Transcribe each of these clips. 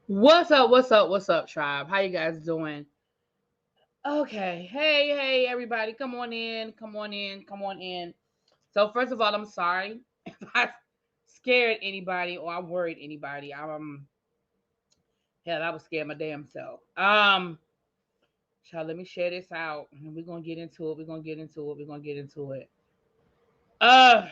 What's up? What's up? What's up, tribe? How you guys doing? Okay. Hey, everybody. Come on in. Come on in. Come on in. So first of all, I'm sorry if I scared anybody or I worried anybody. Hell, I was scared my damn self. Child, let me share this out. And we're gonna get into it. We're gonna get into it. We're gonna get into it. Uh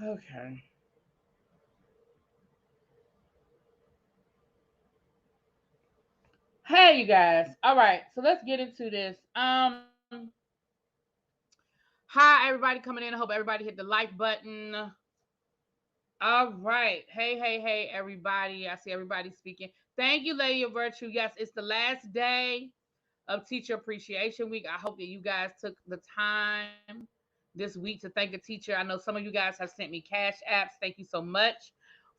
okay. Hey you guys. All right, so let's get into this. Hi everybody coming in. I hope everybody hit the like button. All right. Hey, everybody. I see everybody speaking. Thank you, Lady of Virtue. Yes, it's the last day of Teacher Appreciation Week. I hope that you guys took the time this week to thank a teacher. I know some of you guys have sent me cash apps. Thank you so much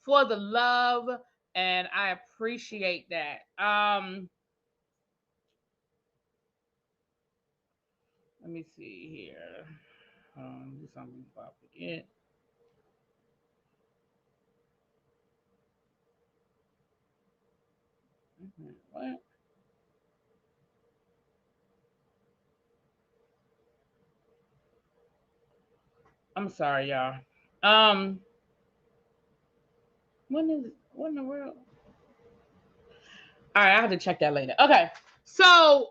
for the love, and I appreciate that. Let me see here. Do something before I forget. What? I'm sorry, y'all. Um, what in the world? All right, I have to check that later. Okay, so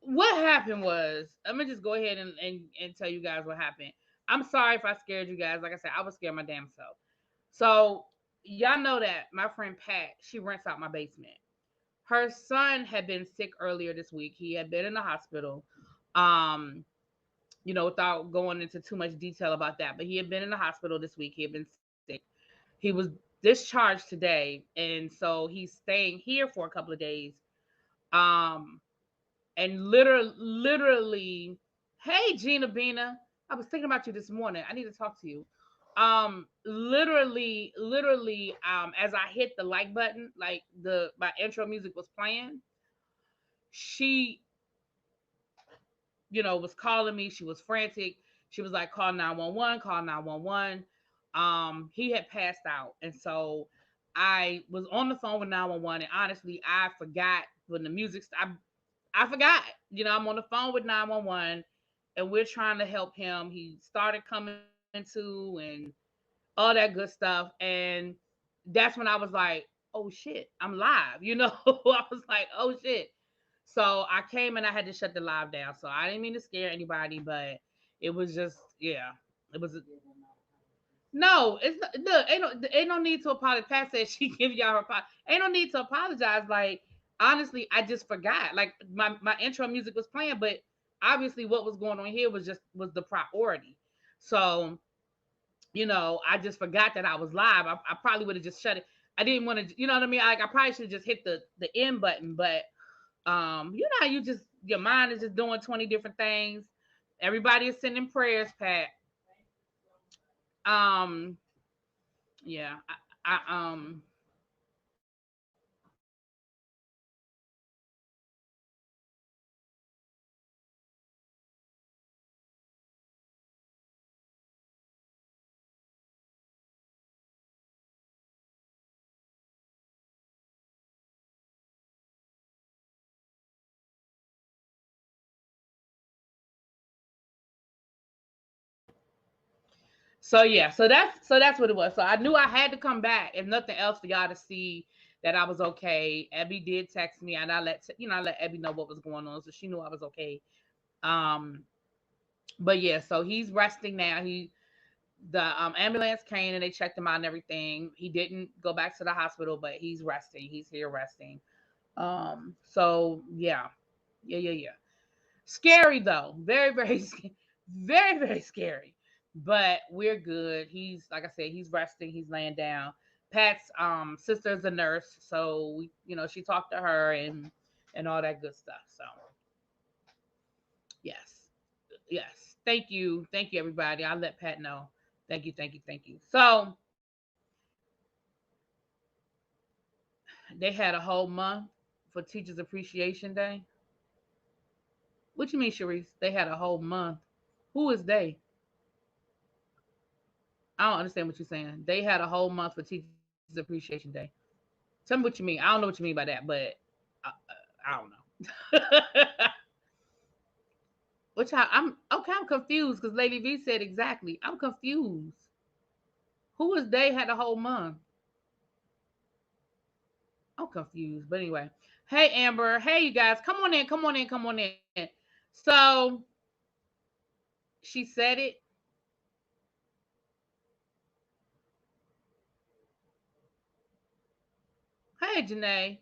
what happened was, I'm gonna just go ahead and tell you guys what happened. I'm sorry if I scared you guys. Like I said, I was scared my damn self. So y'all know that my friend Pat, she rents out my basement. Her son had been sick earlier this week. He had been in the hospital. Um, without going into too much detail about that, but he had been in the hospital this week. He had been sick. He was discharged today, and so he's staying here for a couple of days. Um, and literally, hey Gina Bina, I was thinking about you this morning. I need to talk to you. Literally, as I hit the like button, like the my intro music was playing, she, was calling me. She was frantic. She was like, call 911, call 911. He had passed out. And so I was on the phone with 911, and honestly, I forgot when the music I forgot. I'm on the phone with 911, and we're trying to help him. He started coming to and all that good stuff. And that's when I was like, oh shit, I'm live. I was like, oh shit. So I came and I had to shut the live down. So I didn't mean to scare anybody, but it was just, yeah, it was. No, it's not, look, ain't no need to apologize. Pat said she give y'all her ain't no need to apologize. Like honestly, I just forgot. Like my intro music was playing, but obviously what was going on here was the priority. So I just forgot that I was live. I probably would have just shut it. I didn't want to, you know what I mean? Like I probably should have just hit the end button, but how you just your mind is just doing 20 different things. Everybody is sending prayers, Pat. Um, yeah, I So yeah, so that's what it was. So I knew I had to come back, if nothing else, for y'all to see that I was okay. Abby did text me, and I let Abby know what was going on, so she knew I was okay. Um, but yeah, so he's resting now. The ambulance came and they checked him out and everything. He didn't go back to the hospital, but he's resting. He's here resting. So yeah, yeah. Scary though, very very very scary, but we're good. He's like I said, he's resting. He's laying down. Pat's sister's a nurse, so she talked to her and all that good stuff. So yes, yes. Thank you, everybody. I'll let Pat know. Thank you. So they had a whole month for Teachers Appreciation Day. What you mean, Sharice? They had a whole month. Who is they? I don't understand what you're saying. They had a whole month for Teachers Appreciation Day. Tell me what you mean. I don't know what you mean by that, but I don't know. Which I'm okay. I'm confused because Lady V said exactly. I'm confused. Who is they had a whole month? I'm confused. But anyway, hey Amber, hey you guys, come on in, come on in, come on in. So she said it. Hey Janae.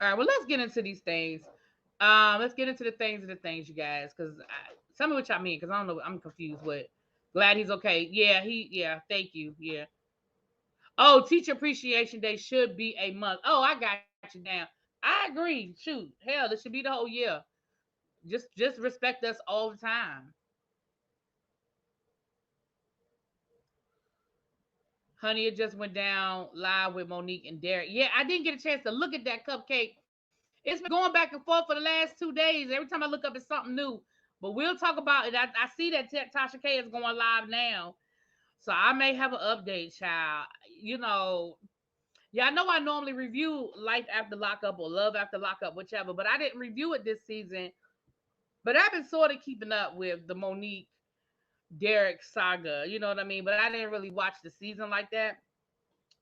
All right, well let's get into these things. Let's get into the things, you guys, because tell me what y'all mean, because I don't know. I'm confused. What? Glad he's okay. Yeah, yeah. Thank you. Yeah. Oh, Teacher Appreciation Day should be a month. Oh, I got you down. I agree. Shoot, hell, this should be the whole year. Just respect us all the time. Honey, it just went down live with Monique and Derek. Yeah, I didn't get a chance to look at that cupcake. It's been going back and forth for the last 2 days. Every time I look up, it's something new. But we'll talk about it. I see that Tasha K is going live now. So I may have an update, child. You know, yeah, I know I normally review Life After Lockup or Love After Lockup, whichever, but I didn't review it this season. But I've been sort of keeping up with the Monique Derek saga. You know what I mean? But I didn't really watch the season like that.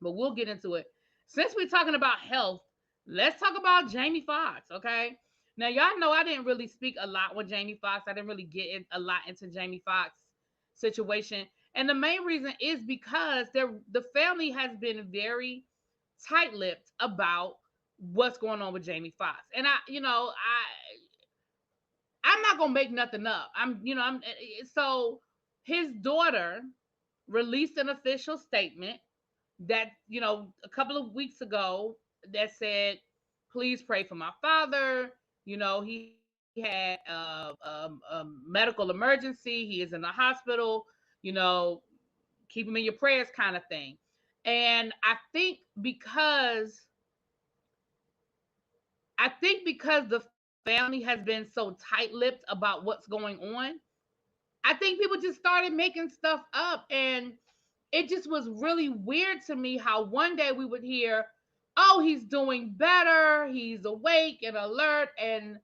But we'll get into it. Since we're talking about health, let's talk about Jamie Foxx, okay? Now, y'all know I didn't really speak a lot with Jamie Foxx. I didn't really get a lot into Jamie Foxx situation. And the main reason is because the family has been very tight-lipped about what's going on with Jamie Foxx. And I'm not gonna make nothing up. I'm so his daughter released an official statement that a couple of weeks ago that said, "Please pray for my father." He had a medical emergency. He is in the hospital. You know, keep him in your prayers, kind of thing. And I think because the family has been so tight-lipped about what's going on, I think people just started making stuff up, and it just was really weird to me how one day we would hear, "Oh, he's doing better, he's awake and alert, and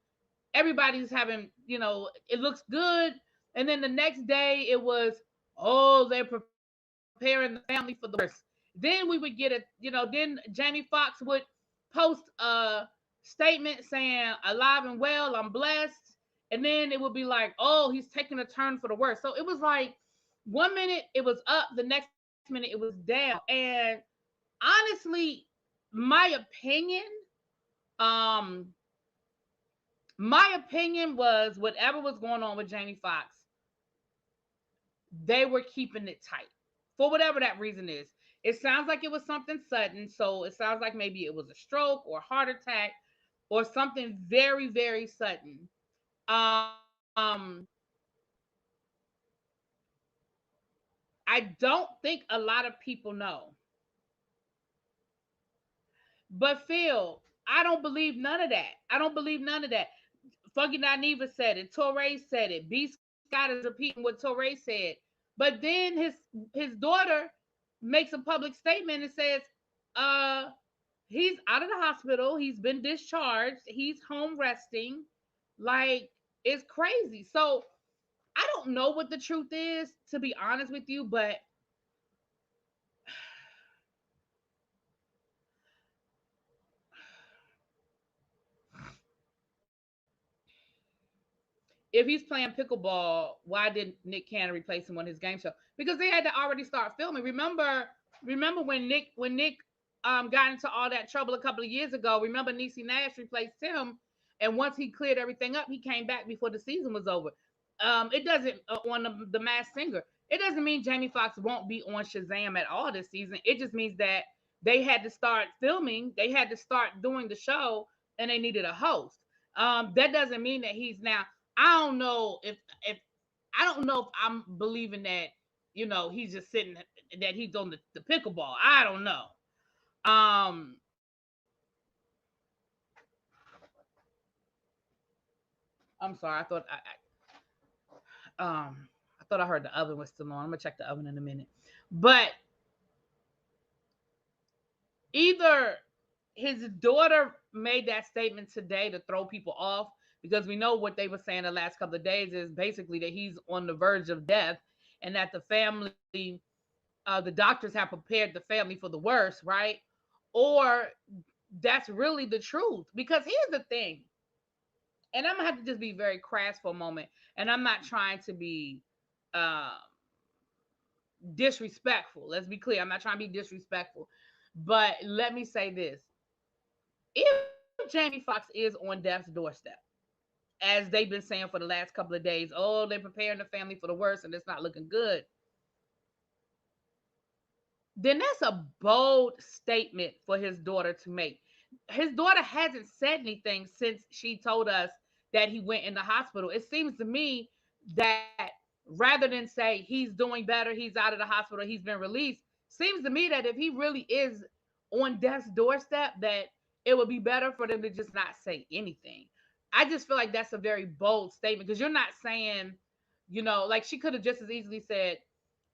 everybody's having, it looks good." And then the next day it was, "Oh, they're preparing the family for the worst." Then we would get then Jamie Foxx would post a statement saying, "Alive and well, I'm blessed." And then it would be like, "Oh, he's taking a turn for the worse." So it was like, one minute it was up, the next minute it was down. And honestly, my opinion, um, my opinion was whatever was going on with Jamie Foxx, they were keeping it tight for whatever that reason is. It sounds like it was something sudden, so it sounds like maybe it was a stroke or heart attack or something very, very sudden. Um, I don't think a lot of people know, but Phil, I don't believe none of that. I don't believe none of that. Funky Dineva said it. Torre said it. B. Scott is repeating what Torre said. But then his daughter makes a public statement and says, uh, he's out of the hospital. He's been discharged. He's home resting. Like, it's crazy. So I don't know what the truth is, to be honest with you, but if he's playing pickleball, why did Nick Cannon replace him on his game show? Because they had to already start filming. Remember when Nick got into all that trouble a couple of years ago. Remember Niecy Nash replaced him, and once he cleared everything up, he came back before the season was over. It doesn't on the Masked Singer. It doesn't mean Jamie Foxx won't be on Shazam at all this season. It just means that they had to start filming. They had to start doing the show, and they needed a host. That doesn't mean that he's now. I don't know if I don't know if I'm believing that he's just sitting, that he's on the pickleball. I don't know. Um, I'm sorry. I thought I heard the oven was still on. I'm gonna check the oven in a minute. But either his daughter made that statement today to throw people off, because we know what they were saying the last couple of days is basically that he's on the verge of death, and that the family, the doctors have prepared the family for the worst, right? Or that's really the truth. Because here's the thing, and I'm gonna have to just be very crass for a moment, and I'm not trying to be uh, disrespectful. Let's be clear, I'm not trying to be disrespectful, but let me say this: if Jamie Foxx is on death's doorstep, as they've been saying for the last couple of days, oh, they're preparing the family for the worst and it's not looking good, then that's a bold statement for his daughter to make. His daughter hasn't said anything since she told us that he went in the hospital. It seems to me that rather than say he's doing better, he's out of the hospital, he's been released, seems to me that if he really is on death's doorstep, that it would be better for them to just not say anything. I just feel like that's a very bold statement, because you're not saying, like she could have just as easily said,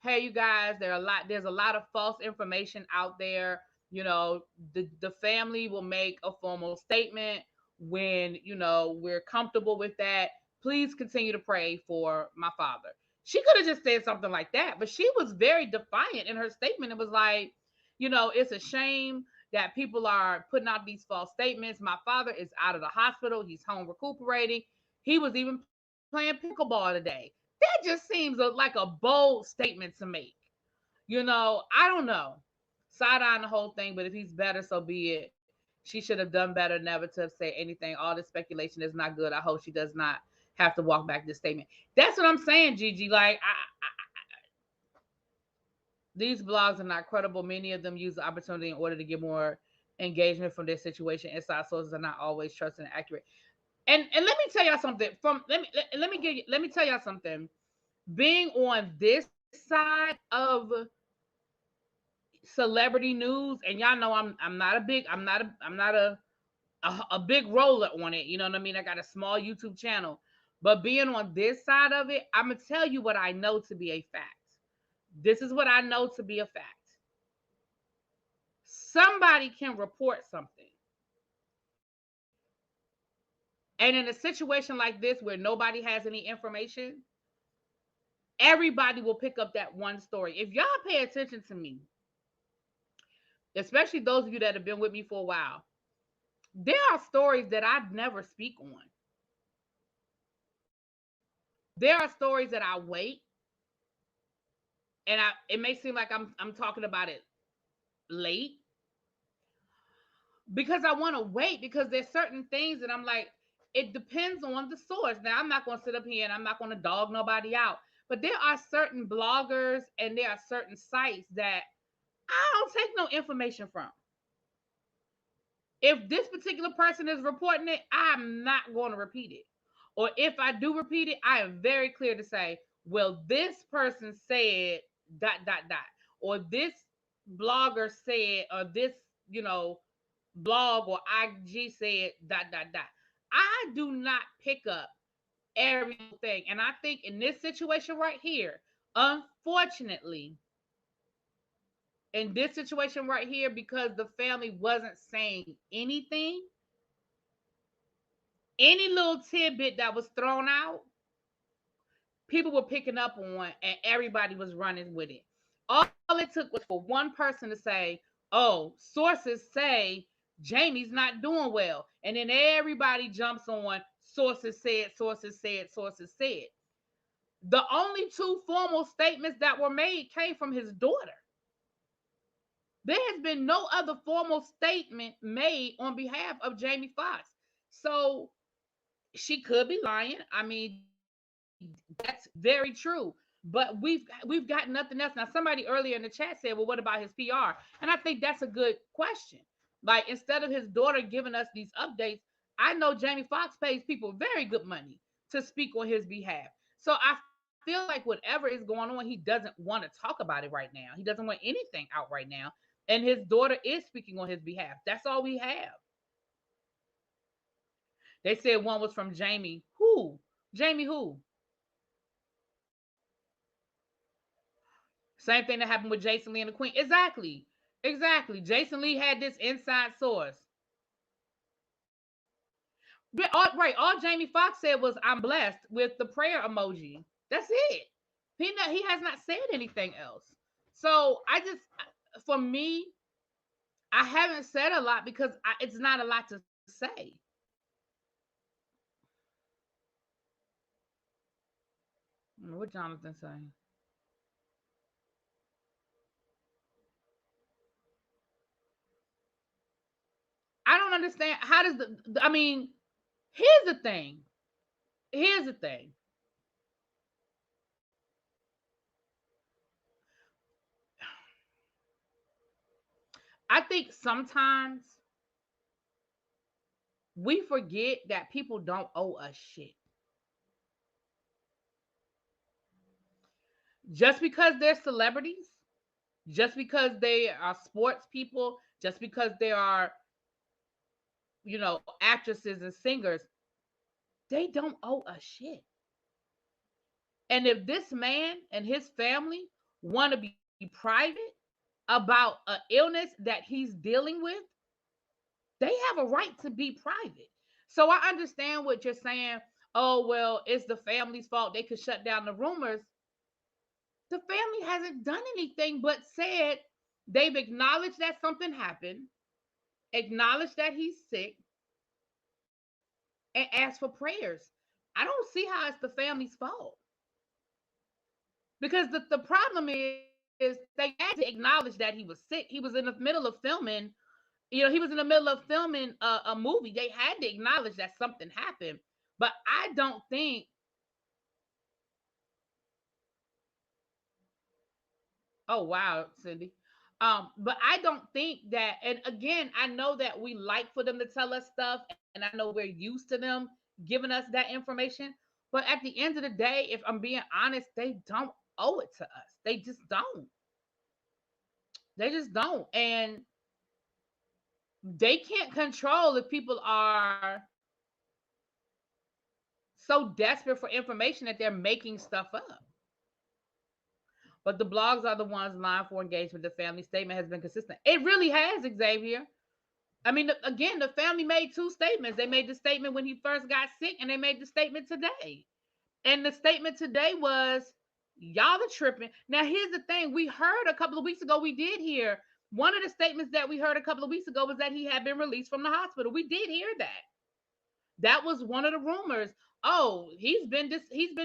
hey, you guys, there's a lot of false information out there. The family will make a formal statement when we're comfortable with that. Please continue to pray for my father. She could have just said something like that, but she was very defiant in her statement. It was like, it's a shame that people are putting out these false statements. My father is out of the hospital, he's home recuperating. He was even playing pickleball today. That just seems like a bold statement to make. I don't know. Side eyeing the whole thing, but if he's better, so be it. She should have done better never to have said anything. All this speculation is not good. I hope she does not have to walk back this statement. That's what I'm saying, Gigi. Like, these blogs are not credible. Many of them use the opportunity in order to get more engagement from their situation. Inside sources are not always trusted and accurate. And let me tell y'all something. Let me tell y'all something. Being on this side of celebrity news, and y'all know I'm not a big roller on it. You know what I mean? I got a small YouTube channel, but being on this side of it, I'm gonna tell you what I know to be a fact. This is what I know to be a fact. Somebody can report something, and in a situation like this where nobody has any information, everybody will pick up that one story. If y'all pay attention to me, especially those of you that have been with me for a while, there are stories that I never speak on. There are stories that I wait, and it may seem like I'm talking about it late, because I want to wait, because there's certain things that I'm like, it depends on the source. Now, I'm not going to sit up here and I'm not going to dog nobody out, but there are certain bloggers and there are certain sites that I don't take no information from. If this particular person is reporting it, I'm not going to repeat it. Or if I do repeat it, I am very clear to say, well, this person said dot dot dot, or this blogger said, or this, blog or IG said dot dot dot. I do not pick up every little thing. And I think in this situation right here, unfortunately, in this situation right here, because the family wasn't saying anything, any little tidbit that was thrown out, people were picking up on, and everybody was running with it. All it took was for one person to say, oh, sources say Jamie's not doing well. And then everybody jumps on sources said, sources said, sources said. The only two formal statements that were made came from his daughter. There has been no other formal statement made on behalf of Jamie Foxx. So she could be lying. I mean, that's very true. But we've got nothing else. Now, somebody earlier in the chat said, well, what about his PR? And I think that's a good question. Like, instead of his daughter giving us these updates, I know Jamie Foxx pays people very good money to speak on his behalf. So I feel like whatever is going on, he doesn't want to talk about it right now. He doesn't want anything out right now. And his daughter is speaking on his behalf. That's all we have. They said one was from Jamie. Who? Jamie who? Same thing that happened with Jason Lee and the Queen. Exactly. Exactly. Jason Lee had this inside source. Right. All Jamie Foxx said was, "I'm blessed," with the prayer emoji. That's it. He has not said anything else. So I just, for me, I haven't said a lot because it's not a lot to say. What Jonathan saying? I don't understand. How does I mean, here's the thing. Here's the thing. I think sometimes we forget that people don't owe us shit. Just because they're celebrities, just because they are sports people, just because they are, actresses and singers, they don't owe us shit. And if this man and his family want to be private about an illness that he's dealing with, they have a right to be private. So I understand what you're saying. Oh, well, it's the family's fault. They could shut down the rumors. The family hasn't done anything but said they've acknowledged that something happened, acknowledged that he's sick, and asked for prayers. I don't see how it's the family's fault. Because the problem is they had to acknowledge that he was sick. He was in the middle of filming, he was in the middle of filming a movie. They had to acknowledge that something happened. But I don't think, oh wow, Cindy. But I don't think that, and again, I know that we like for them to tell us stuff, and I know we're used to them giving us that information. But at the end of the day, if I'm being honest, they don't owe it to us. They just don't. They just don't. And they can't control if people are so desperate for information that they're making stuff up. But the blogs are the ones lying for engagement. The family statement has been consistent. It really has, Xavier. I mean, again, the family made two statements. They made the statement when he first got sick, and they made the statement today. And the statement today was, y'all are tripping. Now, here's the thing. We heard a couple of weeks ago, we did hear one of the statements that we heard a couple of weeks ago was that he had been released from the hospital. We did hear that. That was one of the rumors. Oh, he's been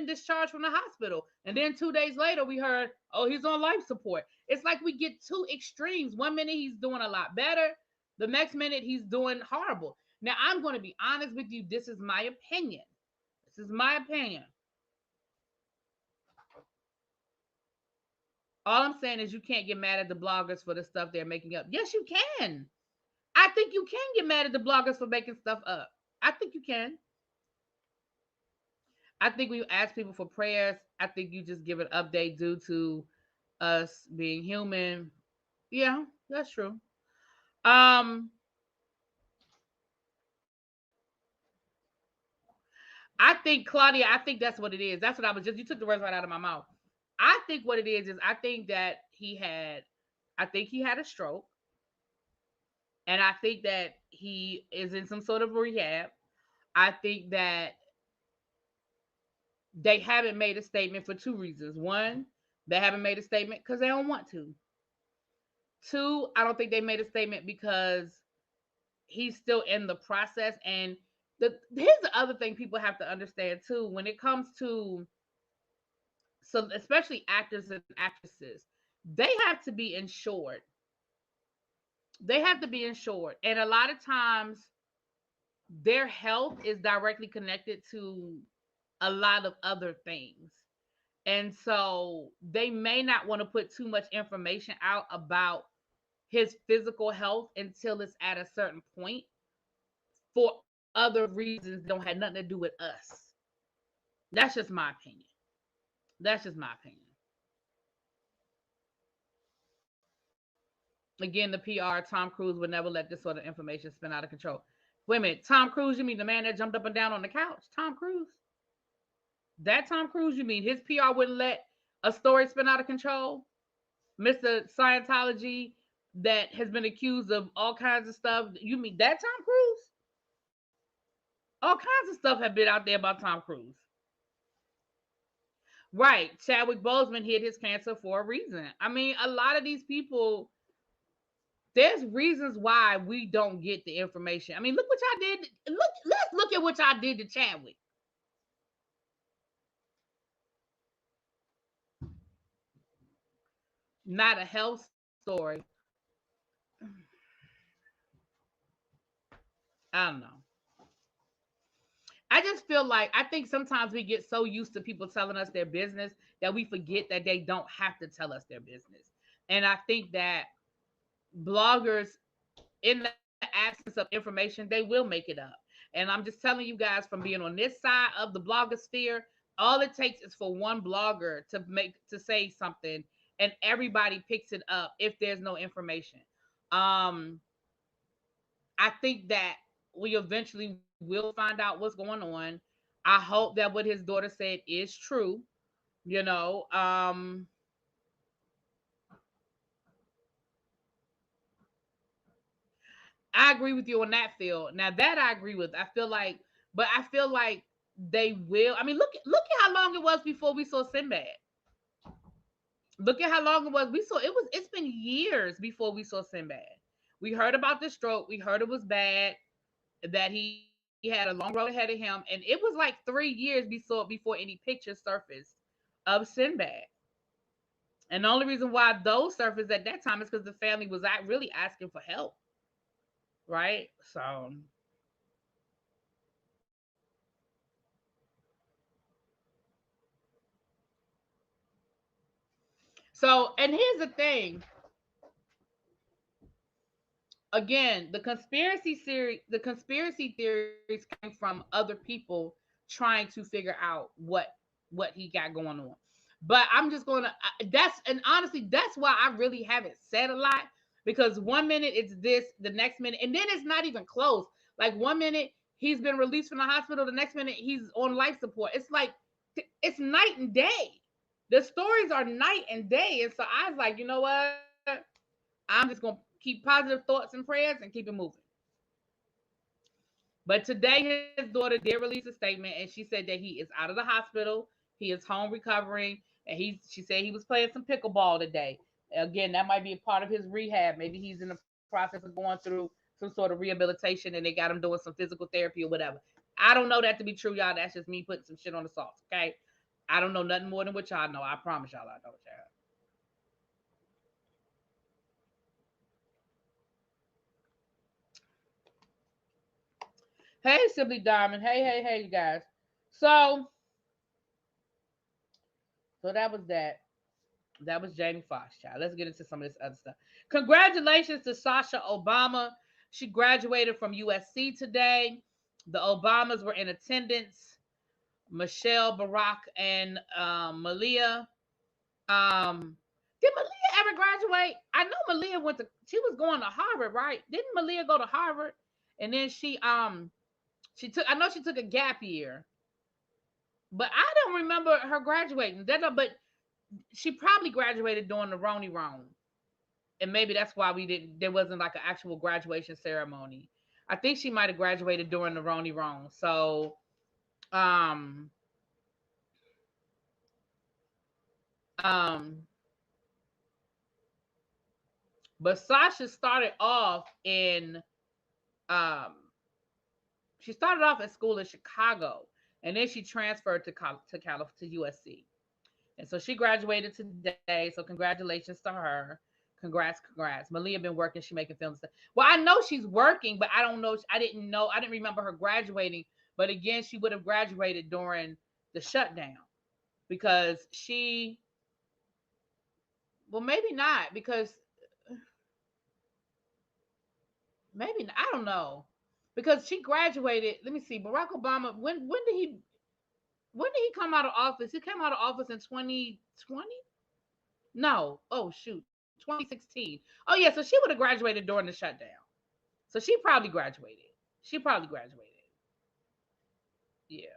discharged from the hospital. And then 2 days later, we heard, oh, he's on life support. It's like we get two extremes. One minute he's doing a lot better. The next minute he's doing horrible. Now, I'm going to be honest with you. This is my opinion. This is my opinion. All I'm saying is you can't get mad at the bloggers for the stuff they're making up. Yes, you can. I think you can get mad at the bloggers for making stuff up. I think you can. I think when you ask people for prayers, I think you just give an update due to us being human. Yeah, that's true. Um, I think Claudia, I think that's what it is. That's what I was just, you took the words right out of my mouth. I think what it is I think that I think he had a stroke, and I think that he is in some sort of rehab. I think that they haven't made a statement for two reasons. One, they haven't made a statement because they don't want to. Two, I don't think they made a statement because he's still in the process. And here's the other thing people have to understand too when it comes to, so especially actors and actresses, they have to be insured. They have to be insured, and a lot of times their health is directly connected to a lot of other things. And so they may not want to put too much information out about his physical health until it's at a certain point for other reasons that don't have nothing to do with us. That's just my opinion. That's just my opinion. Again, the PR, Tom Cruise would never let this sort of information spin out of control. Wait a minute, Tom Cruise? You mean the man that jumped up and down on the couch? Tom Cruise? That Tom Cruise? You mean his PR wouldn't let a story spin out of control? Mr. Scientology that has been accused of all kinds of stuff. You mean that Tom Cruise? All kinds of stuff have been out there about Tom Cruise. Right. Chadwick Boseman hid his cancer for a reason. I mean, a lot of these people, there's reasons why we don't get the information. I mean, look what y'all did. Let's look at what y'all did to Chadwick. Not a health story. I don't know. I just feel like I think sometimes we get so used to people telling us their business that we forget that they don't have to tell us their business. And I think that bloggers, in the absence of information, they will make it up. And I'm just telling you guys from being on this side of the blogosphere, all it takes is for one blogger to say something and everybody picks it up if there's no information. Um I think that we eventually will find out what's going on. I hope that what his daughter said is true, you know. I agree with you on that field. Now that I agree with, I feel like, but I feel like they will. I mean, look at how long it was before we saw Sinbad. Look at how long it was. It's been years before we saw Sinbad. We heard about the stroke. We heard it was bad. That he had a long road ahead of him, and it was like 3 years before any pictures surfaced of Sinbad. And the only reason why those surfaced at that time is because the family was really asking for help, right? And here's the thing. Again, the conspiracy theories came from other people trying to figure out what he got going on. But I'm just going to that's and honestly that's why I really haven't said a lot, because one minute it's this, the next minute, and then it's not even close. Like one minute he's been released from the hospital, the next minute he's on life support. It's like it's night and day. The stories are night and day. And so I was like, you know what? I'm just gonna keep positive thoughts and prayers and keep it moving. But today his daughter did release a statement and she said that he is out of the hospital, he is home recovering, and she said he was playing some pickleball today. Again, that might be a part of his rehab. Maybe he's in the process of going through some sort of rehabilitation and they got him doing some physical therapy or whatever. I don't know that to be true, y'all. That's just me putting some shit on the sauce, okay? I don't know nothing more than what y'all know. I promise y'all I don't, y'all. Hey, Simply Diamond. Hey, you guys. So, so that was that. That was Jamie Foxx, child. Let's get into some of this other stuff. Congratulations to Sasha Obama. She graduated from USC today. The Obamas were in attendance. Michelle, Barack, and Malia. Did Malia ever graduate? I know Malia went to. She was going to Harvard, right? Didn't Malia go to Harvard? And then she took. I know she took a gap year, but I don't remember her graduating. But she probably graduated during the Roni Rone, and maybe that's why we didn't. There wasn't like an actual graduation ceremony. I think she might have graduated during the Roni Rone. So, um, um, but Sasha started off in um, she started off at school in Chicago, and then she transferred to USC. And so she graduated today. So congratulations to her. Congrats. Malia been working. She making films. Well, I know she's working, but I don't know. I didn't know. I didn't remember her graduating. But again, she would have graduated during the shutdown because she. Well, maybe not because maybe I don't know because she graduated. Let me see. Barack Obama. When did he come out of office? He came out of office in 2020. No. Oh shoot. 2016. Oh yeah, so she would have graduated during the shutdown. So she probably graduated. She probably graduated. Yeah.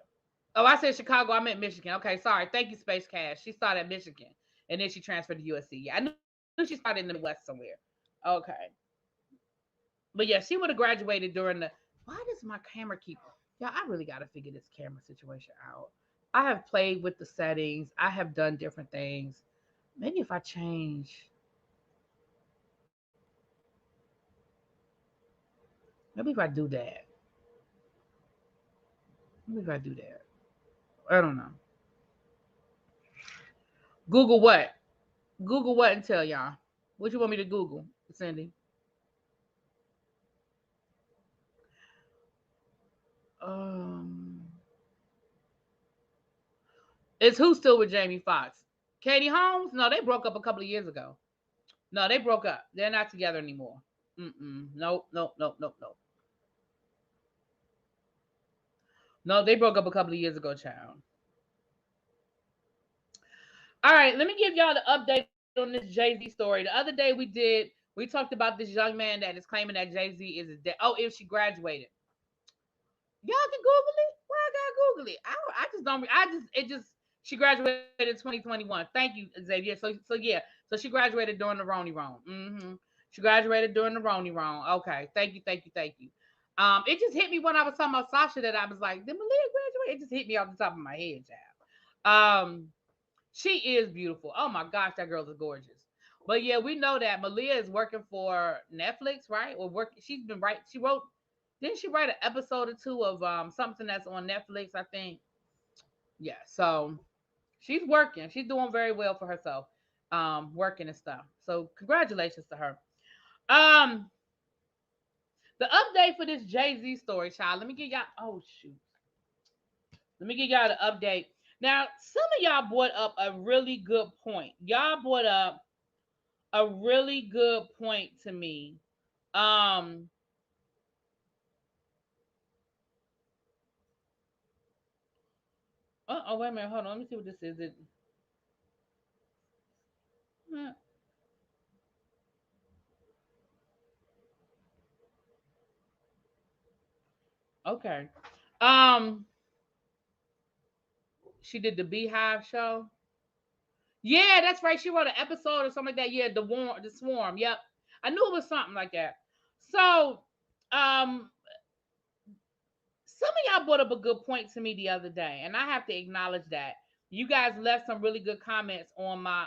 Oh, I said Chicago. I meant Michigan. Okay, sorry. Thank you, Space Cash. She started at Michigan, and then she transferred to USC. Yeah, I knew she started in the Midwest somewhere. Okay, but yeah, she would have graduated during the. Why does my camera keep? Yeah, I really got to figure this camera situation out. I have played with the settings. I have done different things. Maybe if I change, maybe if I do that, maybe if I do that. I don't know. Google what? Google what and tell y'all. What you want me to Google, Cindy? Um, is who still with Jamie Foxx? Katie Holmes? No, they broke up a couple of years ago. No, they broke up. They're not together anymore. Mm-mm. Nope, nope, nope, nope, nope. No, they broke up a couple of years ago, child. All right, let me give y'all the update on this Jay-Z story. The other day we talked about this young man that is claiming that Jay-Z is his dad. Oh, if she graduated. Y'all can Google it. Why I gotta Google it? I just don't. I just it just she graduated in 2021. Thank you, Xavier. So yeah. So she graduated during the Roni Rone. She graduated during the Roni Rone. Okay. Thank you. Thank you. Thank you. It just hit me when I was talking about Sasha that I was like, did Malia graduate? It just hit me off the top of my head, child. She is beautiful. Oh my gosh, that girl is gorgeous. But yeah, we know that Malia is working for Netflix, right? Or work. She's been right. She wrote. Didn't she write an episode or two of something that's on Netflix? I think. Yeah. So she's working. She's doing very well for herself. Working and stuff. So congratulations to her. Um, the update for this Jay Z story, child. Let me get y'all. Oh shoot. Let me get y'all the update. Now, some of y'all brought up a really good point. Y'all brought up a really good point to me. Um, oh, wait a minute, hold on. Let me see what this is. Hmm, okay. Um, she did the Beehive show. Yeah, that's right. She wrote an episode or something like that. Yeah, the Swarm. Yep, I knew it was something like that. So, um, some of y'all brought up a good point to me the other day, and I have to acknowledge that you guys left some really good comments on my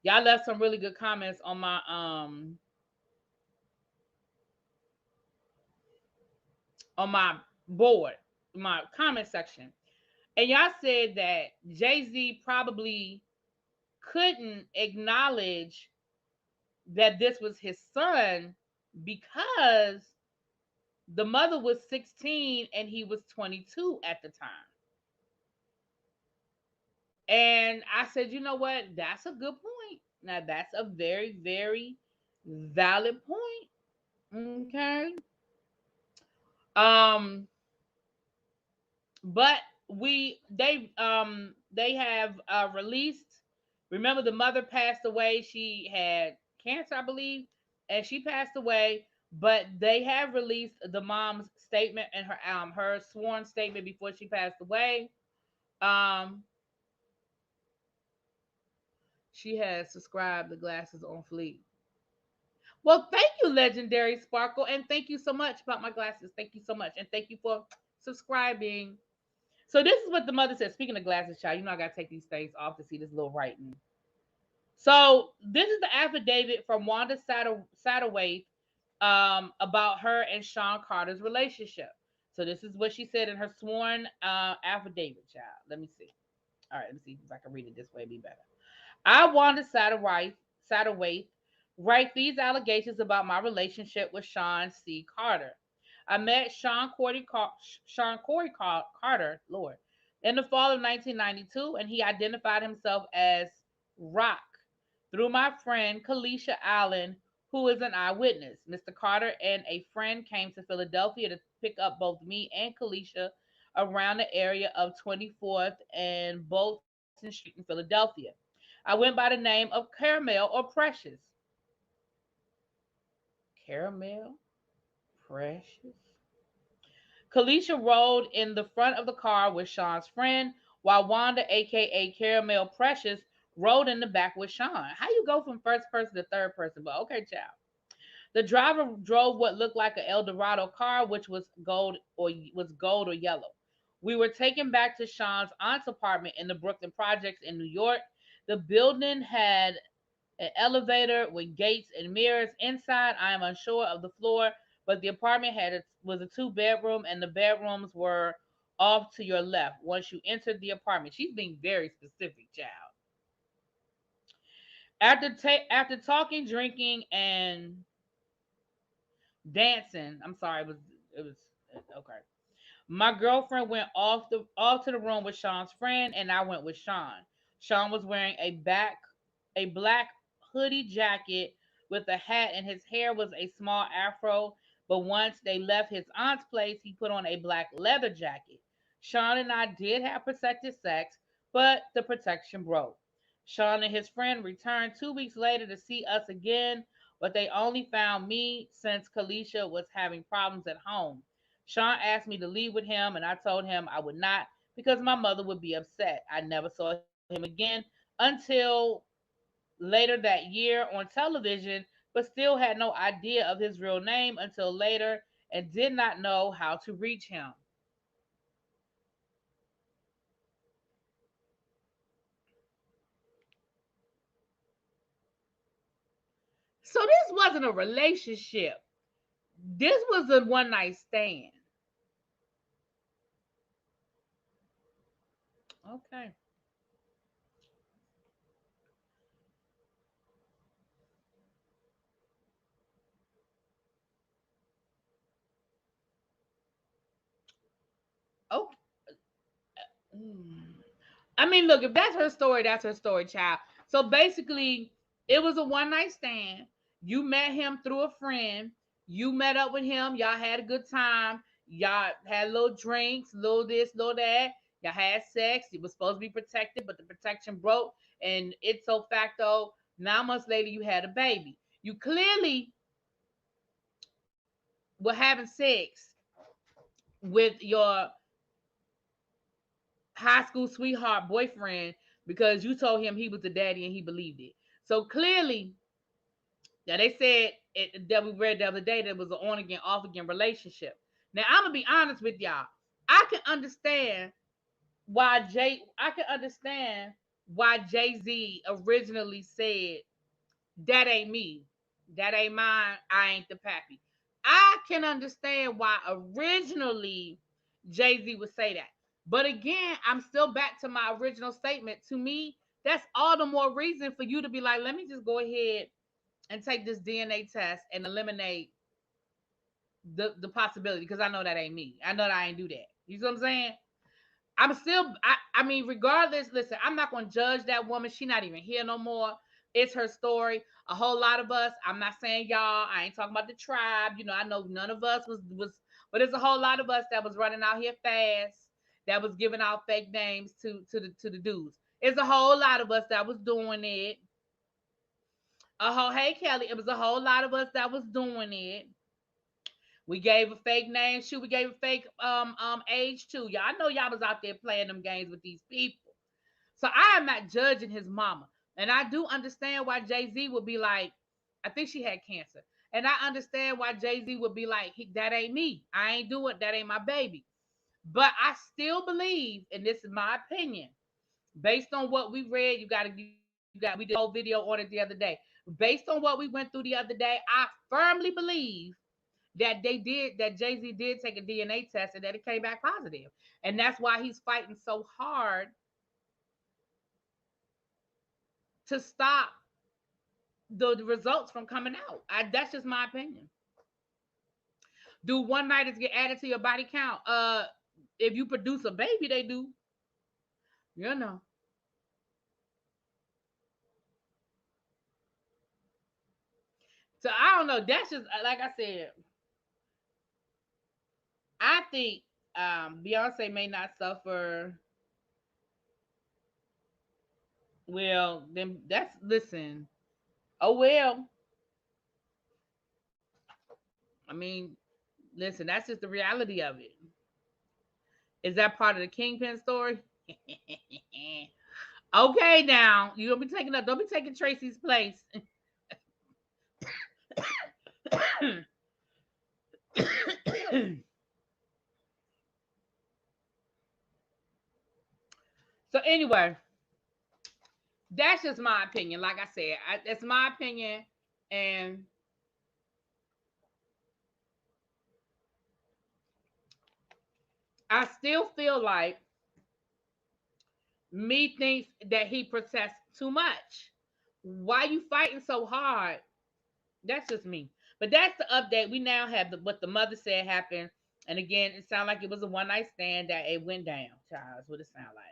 y'all left some really good comments on my board, my comment section. And y'all said that Jay-Z probably couldn't acknowledge that this was his son because the mother was 16 and he was 22 at the time. And I said, you know what? That's a good point. Now that's a very, very valid point. Okay. Um, but they have released. Remember, the mother passed away. She had cancer, I believe, and she passed away. But they have released the mom's statement and her sworn statement before she passed away. Um, she has subscribed the glasses on fleek. Well, thank you, Legendary Sparkle, and thank you so much about my glasses. Thank you so much, and thank you for subscribing. So this is what the mother said. Speaking of glasses, child, you know I gotta take these things off to see this little writing. So this is the affidavit from Wanda Satterwhite about her and Sean Carter's relationship. So this is what she said in her sworn affidavit, child. Let me see. All right, let me see if I can read it this way. It'd be better. I, Wanda Satterwhite, write these allegations about my relationship with Sean C. Carter. I met Sean Corey Carter, Lord, in the fall of 1992, and he identified himself as Rock through my friend Kalisha Allen, who is an eyewitness. Mr. Carter and a friend came to Philadelphia to pick up both me and Kalisha around the area of 24th and Bolton Street in Philadelphia. I went by the name of Caramel or Precious. Caramel? Precious. Kalisha rode in the front of the car with Sean's friend, while Wanda, aka Caramel Precious, rode in the back with Sean. How you go from first person to third person? But okay, child. The driver drove what looked like an Eldorado car, which was gold or yellow. We were taken back to Sean's aunt's apartment in the Brooklyn Projects in New York. The building had an elevator with gates and mirrors inside. I am unsure of the floor, but the apartment was a two-bedroom, and the bedrooms were off to your left once you entered the apartment. She's being very specific, child. After talking, drinking, and dancing, I'm sorry, it was okay. My girlfriend went off to the room with Sean's friend, and I went with Sean. Sean was wearing a black hoodie jacket with a hat, and his hair was a small afro. But once they left his aunt's place, he put on a black leather jacket. Sean and I did have protected sex, but the protection broke. Sean and his friend returned 2 weeks later to see us again, but they only found me since Kalisha was having problems at home. Sean asked me to leave with him, and I told him I would not because my mother would be upset. I never saw him again until later that year on television, but still had no idea of his real name until later and did not know how to reach him. So this wasn't a relationship. This was a one night stand. Okay. Oh, mm. I mean, look, if that's her story, child. So basically, it was a one night stand. You met him through a friend. You met up with him. Y'all had a good time. Y'all had little drinks, little this, little that. Y'all had sex. It was supposed to be protected, but the protection broke. And it's so facto, 9 months later, you had a baby. You clearly were having sex with your high school sweetheart boyfriend because you told him he was the daddy and he believed it. So clearly, now they said that we read the other day that it was an on again, off again relationship. Now I'm gonna be honest with y'all. I can understand I can understand why Jay Z originally said that ain't me, that ain't mine, I ain't the pappy. I can understand why originally Jay Z would say that. But again, I'm still back to my original statement. To me, that's all the more reason for you to be like, let me just go ahead and take this DNA test and eliminate the possibility because I know that ain't me. I know that I ain't do that. You see what I'm saying? I mean, regardless, listen, I'm not gonna judge that woman. She not even here no more. It's her story. A whole lot of us, I'm not saying y'all, I ain't talking about the tribe. I know none of us was but there's a whole lot of us that was running out here fast, that was giving out fake names to the dudes. It's a whole lot of us that was doing it. A whole Hey Kelly, it was a whole lot of us that was doing it. We gave a fake name. Shoot, we gave a fake age too. Y'all know y'all was out there playing them games with these people. So I am not judging his mama. And I do understand why Jay-Z would be like, I think she had cancer. And I understand why Jay-Z would be like, that ain't me. I ain't doing that ain't my baby. But I still believe, and this is my opinion, based on what we read, we did a whole video on it the other day. Based on what we went through the other day, I firmly believe that Jay-Z did take a DNA test and that it came back positive. And that's why he's fighting so hard to stop the results from coming out. That's just my opinion. Do one nighters get added to your body count? If you produce a baby, they do. You know. So I don't know. That's just like I said. I think Beyonce may not suffer. Well, then that's listen. Oh well. I mean, Listen, that's just the reality of it. Is that part of the Kingpin story? Okay, now you don't be taking up. Don't be taking Tracy's place. So anyway, that's just my opinion. Like I said, that's my opinion, and I still feel like me thinks that he protests too much. Why you fighting so hard? That's just me. But that's the update. We now have what the mother said happened. And again, it sounded like it was a one night stand that it went down. Child, that's what it sounded like.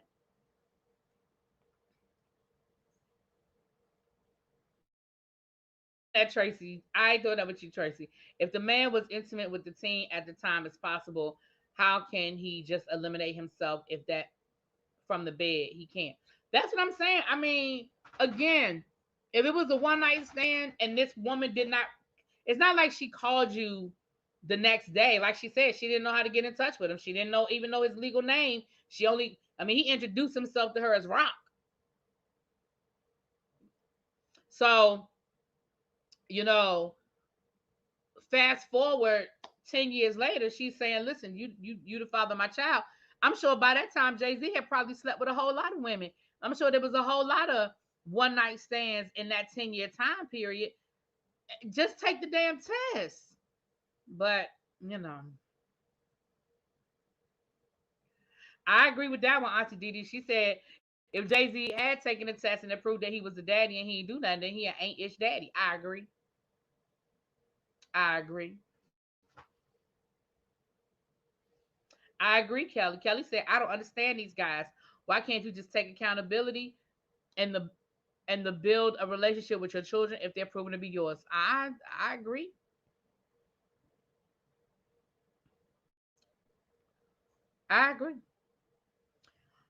That Tracy, I ain't doing that with you, Tracy. If the man was intimate with the teen at the time as possible, how can he just eliminate himself if that from the bed? He can't. That's what I'm saying. I mean, again, if it was a one night stand and this woman did not, it's not like she called you the next day. Like she said, she didn't know how to get in touch with him. She didn't know even know his legal name. She only, I mean, he introduced himself to her as Rock. So, you know, fast forward 10 years later, she's saying, listen, you the father of my child. I'm sure by that time Jay-Z had probably slept with a whole lot of women. I'm sure there was a whole lot of one night stands in that 10-year time period. Just take the damn test. But, you know, I agree with that one, Auntie Didi. She said if Jay-Z had taken the test and it proved that he was the daddy and he didn't do nothing, then he an ain't-ish daddy. I agree. I agree. I agree, Kelly. Kelly said, I don't understand these guys. Why can't you just take accountability and the build a relationship with your children if they're proven to be yours? I agree. I agree.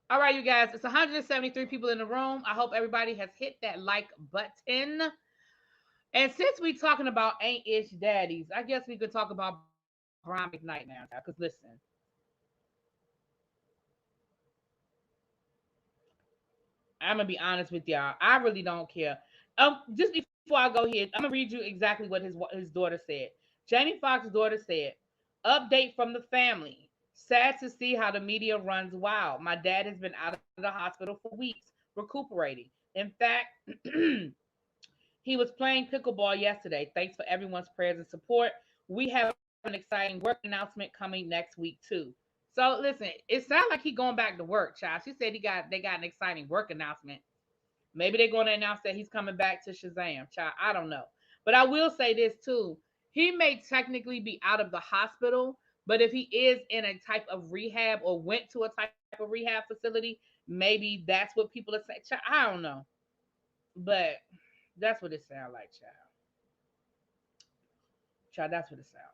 All right, you guys. It's 173 people in the room. I hope everybody has hit that like button. And since we talking about ain't ish daddies, I guess we could talk about Brian McKnight now, because listen, I'm gonna be honest with y'all. I really don't care. Just before I go here, I'm gonna read you exactly what his daughter said. Jamie Foxx's daughter said, "Update from the family. Sad to see how the media runs wild. My dad has been out of the hospital for weeks, recuperating. In fact, he was playing pickleball yesterday. Thanks for everyone's prayers and support. We have an exciting work announcement coming next week too." So listen, it sounds like he going back to work, child. She said they got an exciting work announcement. Maybe they're going to announce that he's coming back to Shazam, child. I don't know, but I will say this too: he may technically be out of the hospital, but if he is in a type of rehab or went to a type of rehab facility, maybe that's what people are saying. Child, I don't know, but that's what it sounds like, child. Child, that's what it sounds like.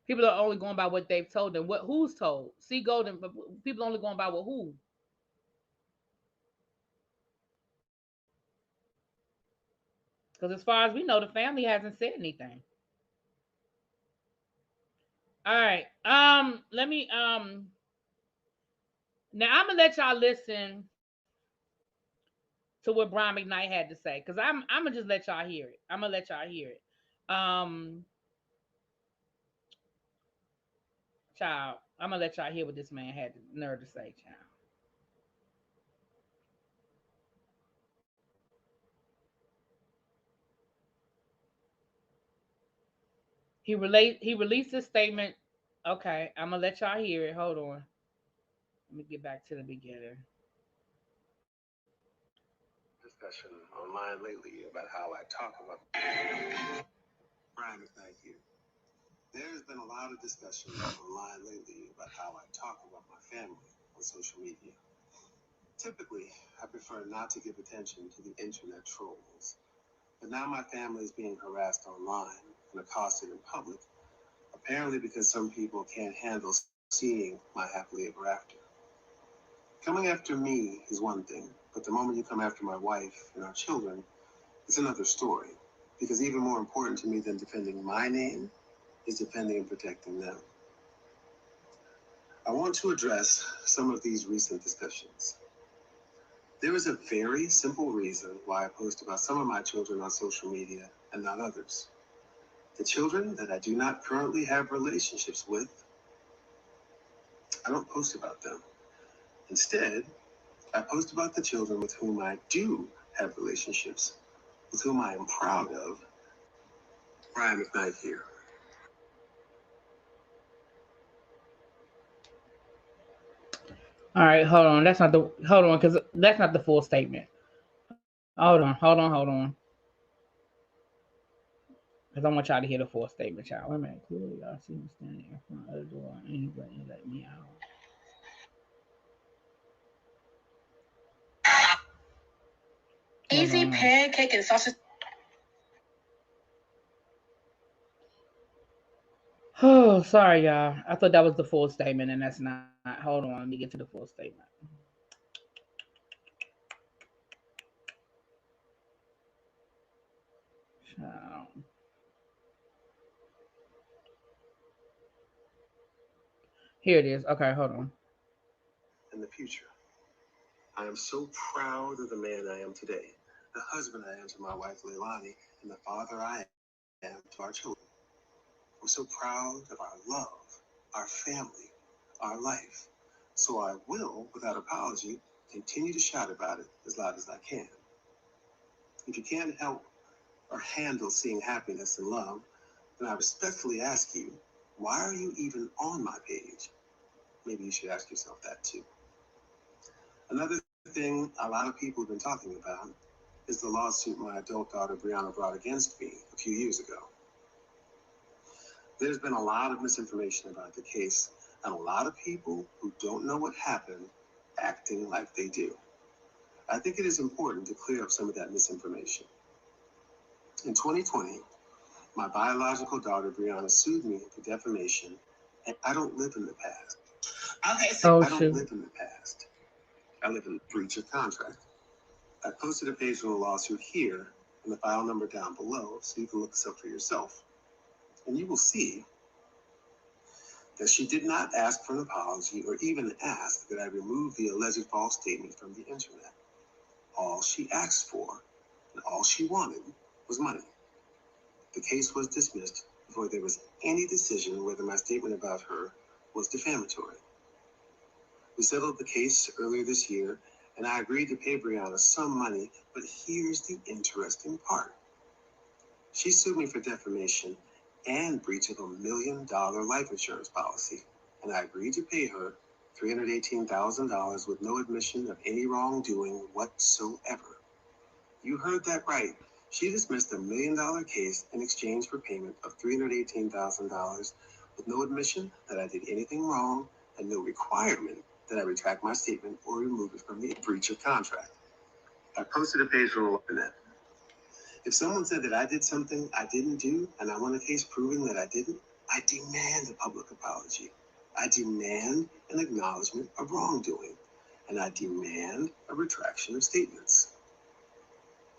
People are only going by what they've told them. What who's told? See, Golden, but people only going by what who. Because as far as we know, the family hasn't said anything. All right. Let me now I'm gonna let y'all listen to what Brian McKnight had to say. Because I'm gonna just let y'all hear it. I'm gonna let y'all hear it. Um Child, I'm gonna let y'all hear what this man had the nerve to say, child. He released a statement. Okay, I'm gonna let y'all hear it. Hold on. Let me get back to the beginning. Discussion online lately about how I talk about Brian McKnight here. There's been a lot of discussion online lately about how I talk about my family on social media. Typically, I prefer not to give attention to the internet trolls, but now my family is being harassed online and accosted in public, apparently because some people can't handle seeing my happily ever after. Coming after me is one thing, But the moment you come after my wife and our children, it's another story. Because even more important to me than defending my name is defending and protecting them. I want to address some of these recent discussions. There is a very simple reason why I post about some of my children on social media and not others. The children that I do not currently have relationships with, I don't post about them. Instead, I post about the children with whom I do have relationships, with whom I am proud of. McKnight here. All right, hold on. Because that's not the full statement. Hold on. Because I want y'all to hear the full statement, y'all. Wait a minute. Clearly, y'all see me standing in front of the door and he wouldn't let me out. Easy pancake and sausage. Oh, sorry, y'all. I thought that was the full statement, and that's not. Hold on, let me get to the full statement. Here it is. Okay, hold on. In the future, I am so proud of the man I am today, the husband I am to my wife Leilani, and the father I am to our children. We're so proud of our love, our family, our life. So I will, without apology, continue to shout about it as loud as I can. If you can't help or handle seeing happiness and love, then I respectfully ask you, why are you even on my page? Maybe you should ask yourself that too. Another thing a lot of people have been talking about is the lawsuit my adult daughter Brianna brought against me a few years ago. There's been a lot of misinformation about the case, and a lot of people who don't know what happened acting like they do. I think it is important to clear up some of that misinformation. In 2020, my biological daughter Brianna sued me for defamation, and I don't live in the past. Okay, so I don't live in the past. I live in breach of contract. I posted a page from the lawsuit here and the file number down below so you can look this up for yourself. And you will see that she did not ask for an apology or even ask that I remove the alleged false statement from the internet. All she asked for and all she wanted was money. The case was dismissed before there was any decision whether my statement about her was defamatory. We settled the case earlier this year, and I agreed to pay Brianna some money, but here's the interesting part. She sued me for defamation and breach of $1 million life insurance policy, and I agreed to pay her $318,000 with no admission of any wrongdoing whatsoever. You heard that right. She dismissed a $1 million case in exchange for payment of $318,000 with no admission that I did anything wrong and no requirement that I retract my statement or remove it from the breach of contract. I posted a page on the internet. If someone said that I did something I didn't do and I want a case proving that I didn't, I demand a public apology. I demand an acknowledgement of wrongdoing. And I demand a retraction of statements.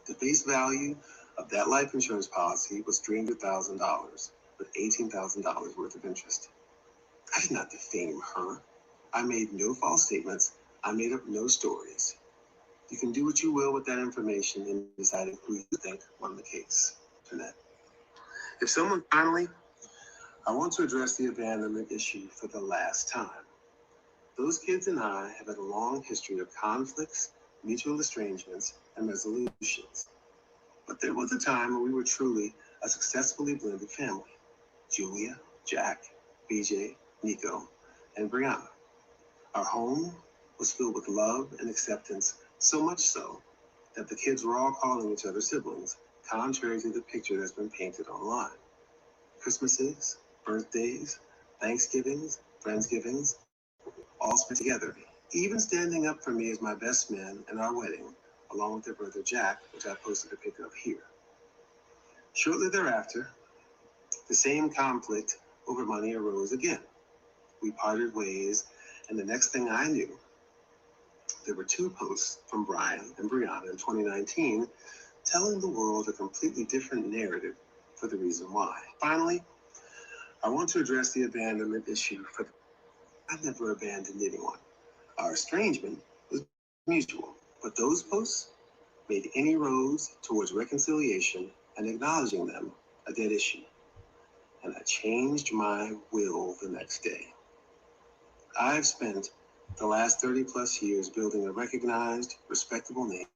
The face value of that life insurance policy was $300,000 with $18,000 worth of interest. I did not defame her. I made no false statements. I made up no stories. You can do what you will with that information in deciding who you think won the case. If someone finally, I want to address the abandonment issue for the last time. Those kids and I have had a long history of conflicts, mutual estrangements, and resolutions. But there was a time when we were truly a successfully blended family. Julia, Jack, BJ, Nico, and Brianna. Our home was filled with love and acceptance, so much so that the kids were all calling each other siblings, contrary to the picture that's been painted online. Christmases, birthdays, Thanksgivings, Friendsgivings, all spent together, even standing up for me as my best man in our wedding, along with their brother Jack, which I posted a picture of here. Shortly thereafter, the same conflict over money arose again. We parted ways, and the next thing I knew, there were 2 posts from Brian and Brianna in 2019 telling the world a completely different narrative for the reason why. Finally, I want to address the abandonment issue. I never abandoned anyone. Our estrangement was mutual, but those posts made any roads towards reconciliation and acknowledging them a dead issue. And I changed my will the next day. I've spent the last 30 plus years building a recognized, respectable name,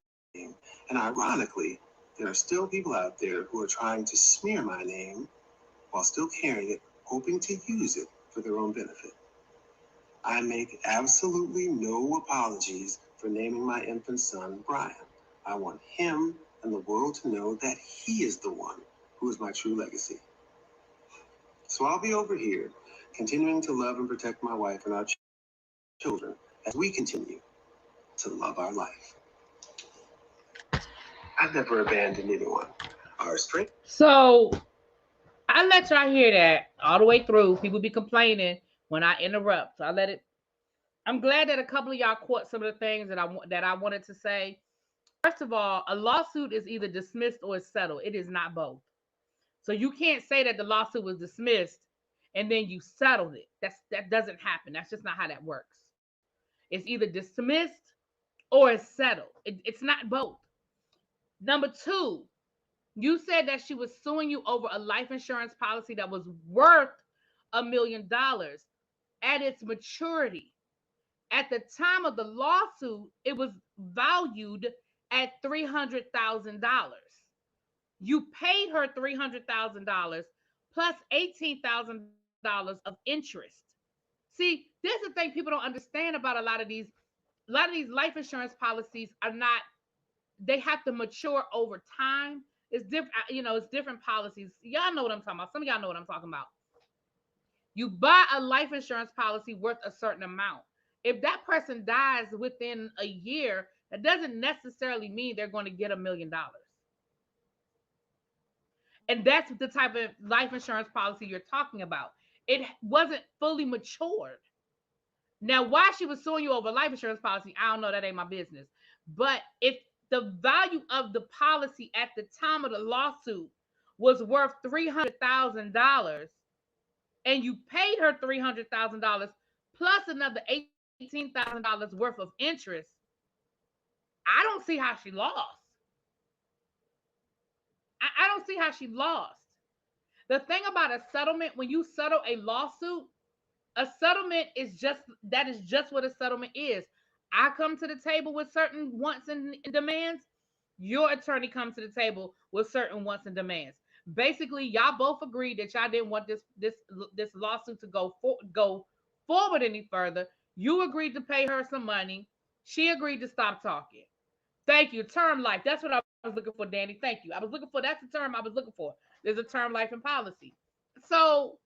and ironically, there are still people out there who are trying to smear my name while still carrying it, hoping to use it for their own benefit. I make absolutely no apologies for naming my infant son Brian. I want him and the world to know that he is the one who is my true legacy. So I'll be over here, continuing to love and protect my wife and our children as we continue to love our life. I've never abandoned anyone. Our strength. So I let y'all hear that all the way through. People be complaining when I interrupt. So I let it. I'm glad that a couple of y'all caught some of the things that I wanted to say. First of all, a lawsuit is either dismissed or it's settled. It is not both. So you can't say that the lawsuit was dismissed and then you settled it. That doesn't happen. That's just not how that works. It's either dismissed or it's settled. It's not both. Number 2, you said that she was suing you over a life insurance policy that was worth $1 million at its maturity. At the time of the lawsuit, it was valued at $300,000. You paid her $300,000 plus $18,000 of interest. See, there's the thing people don't understand about a lot of these life insurance policies are not, they have to mature over time. It's different, it's different policies. Y'all know what I'm talking about. Some of y'all know what I'm talking about. You buy a life insurance policy worth a certain amount. If that person dies within a year, that doesn't necessarily mean they're going to get $1 million. And that's the type of life insurance policy you're talking about. It wasn't fully matured. Now, why she was suing you over life insurance policy, I don't know. That ain't my business. But if the value of the policy at the time of the lawsuit was worth $300,000 and you paid her $300,000 plus another $18,000 worth of interest, I don't see how she lost. I don't see how she lost. The thing about a settlement, when you settle a lawsuit, a settlement is just what a settlement is. I come to the table with certain wants and demands. Your attorney comes to the table with certain wants and demands. Basically, y'all both agreed that y'all didn't want this lawsuit to go forward any further. You agreed to pay her some money. She agreed to stop talking. Thank you. Term life. That's what I was looking for, Danny. Thank you. That's the term I was looking for. There's a term life in policy. So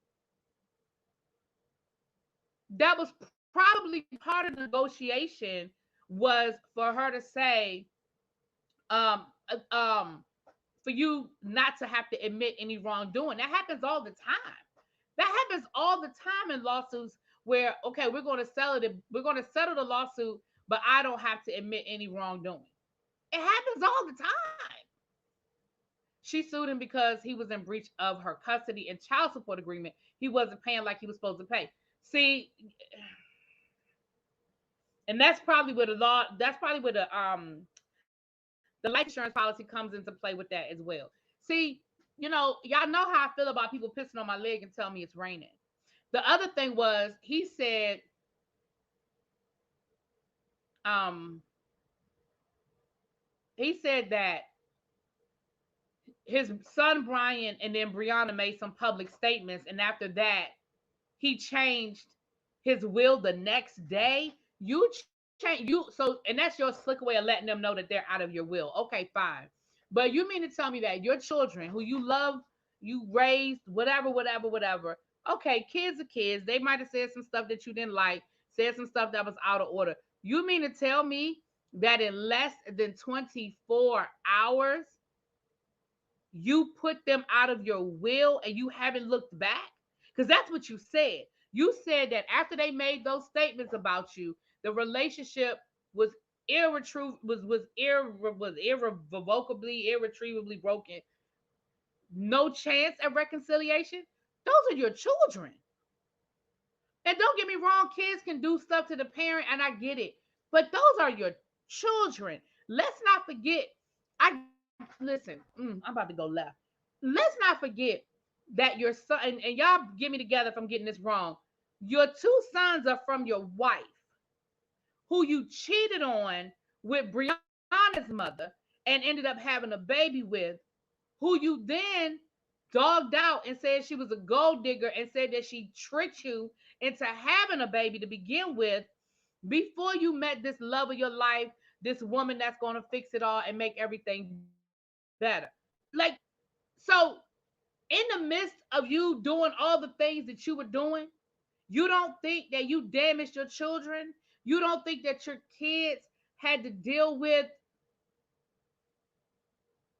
that was probably part of the negotiation, was for her to say, for you not to have to admit any wrongdoing. That happens all the time. That happens all the time in lawsuits where, okay, we're going to settle the lawsuit, but I don't have to admit any wrongdoing. It happens all the time. She sued him because he was in breach of her custody and child support agreement. He wasn't paying like he was supposed to pay. See, and that's probably where the life insurance policy comes into play with that as well. See, y'all know how I feel about people pissing on my leg and telling me it's raining. The other thing was, he said that his son Brian and then Brianna made some public statements, and after that, he changed his will the next day. And that's your slick way of letting them know that they're out of your will. Okay, fine. But you mean to tell me that your children, who you love, you raised, whatever. Okay, kids are kids. They might have said some stuff that you didn't like, said some stuff that was out of order. You mean to tell me that in less than 24 hours, you put them out of your will and you haven't looked back? Because that's what you said. You said that after they made those statements about you, the relationship was irrevocably, irretrievably broken, no chance at reconciliation, those are your children. And don't get me wrong, kids can do stuff to the parent, and I get it. But those are your children. Let's not forget. I listen. I'm about to go left. Let's not forget that your son and y'all get me together if I'm getting this wrong. Your two sons are from your wife, who you cheated on with Brianna's mother and ended up having a baby with, who you then dogged out and said she was a gold digger and said that she tricked you into having a baby to begin with before you met this love of your life, this woman that's going to fix it all and make everything better. Like, so in the midst of you doing all the things that you were doing, you don't think that you damaged your children? You don't think that your kids had to deal with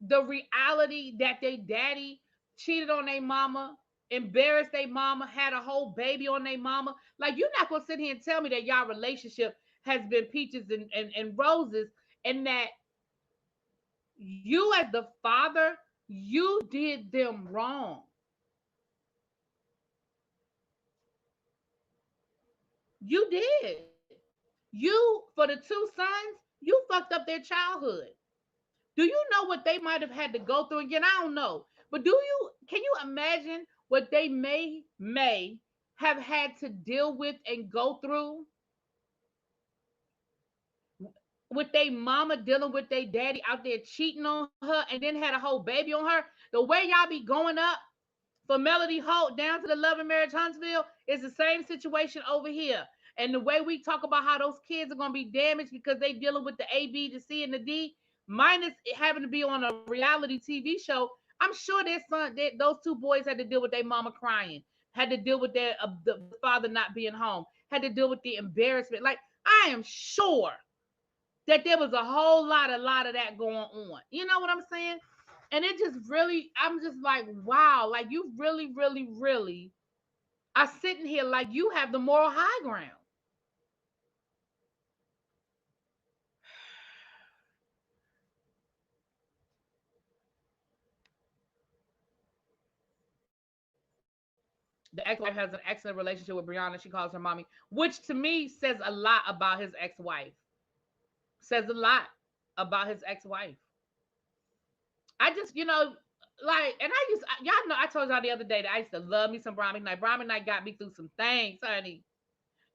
the reality that they daddy cheated on their mama, embarrassed their mama, had a whole baby on their mama? Like, you're not gonna sit here and tell me that y'all relationship has been peaches and roses, and that you as the father, you did them wrong. You did. You, for the two sons, you fucked up their childhood. Do you know what they might have had to go through? Again, I don't know. But can you imagine what they may have had to deal with and go through with their mama dealing with their daddy out there cheating on her and then had a whole baby on her? The way y'all be going up for Melody Holt down to the Love and Marriage Huntsville is the same situation over here. And the way we talk about how those kids are going to be damaged because they dealing with the A, B, the C, and the D, minus having to be on a reality TV show. I'm sure those two boys had to deal with their mama crying, had to deal with the father not being home, had to deal with the embarrassment. Like, I am sure that there was a whole lot of that going on. You know what I'm saying? And it just really, I'm just like, wow, like you really, really, really are sitting here like you have the moral high ground. The ex-wife has an excellent relationship with Brianna. She calls her mommy, which to me says a lot about his ex-wife. Says a lot about his ex-wife. I just, like, and y'all know, I told y'all the other day that I used to love me some Brian McKnight. Brian McKnight got me through some things, honey.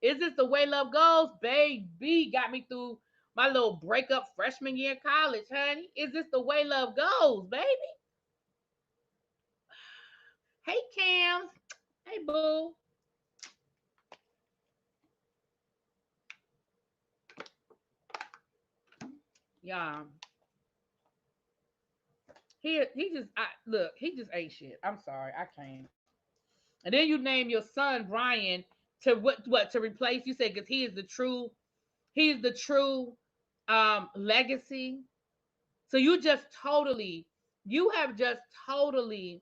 Is this the way love goes? Baby got me through my little breakup freshman year of college, honey. Is this the way love goes, baby? Hey, Cams. Hey, boo. Yeah. He just ain't shit. I'm sorry. I can't. And then you name your son Brian to what to replace, you said, because he is the true legacy. So you have just totally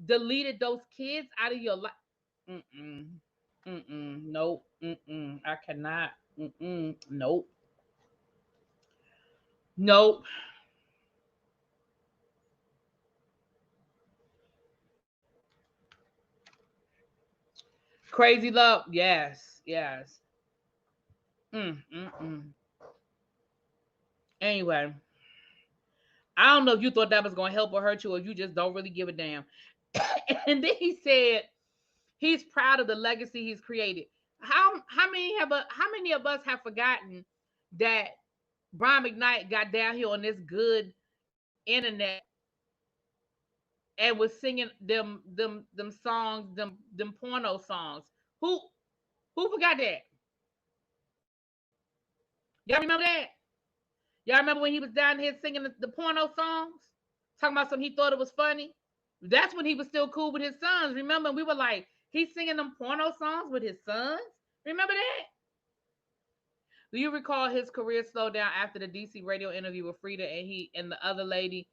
deleted those kids out of your life. Mm-mm. Mm-mm. Nope. Mm-mm. I cannot. Mm-mm. Nope. Nope. Crazy love. Yes. Yes. Mm-mm. Anyway, I don't know if you thought that was going to help or hurt you, or you just don't really give a damn. And then he said he's proud of the legacy he's created. How many of us have forgotten that Brian McKnight got down here on this good internet and was singing them songs, them porno songs? Who who forgot that? Y'all remember that? Y'all remember when he was down here singing the porno songs? Talking about something he thought it was funny? That's when he was still cool with his sons. Remember, we were like, he's singing them porno songs with his sons. Remember that? Do you recall his career slowed down after the DC radio interview with Frida and he and the other lady?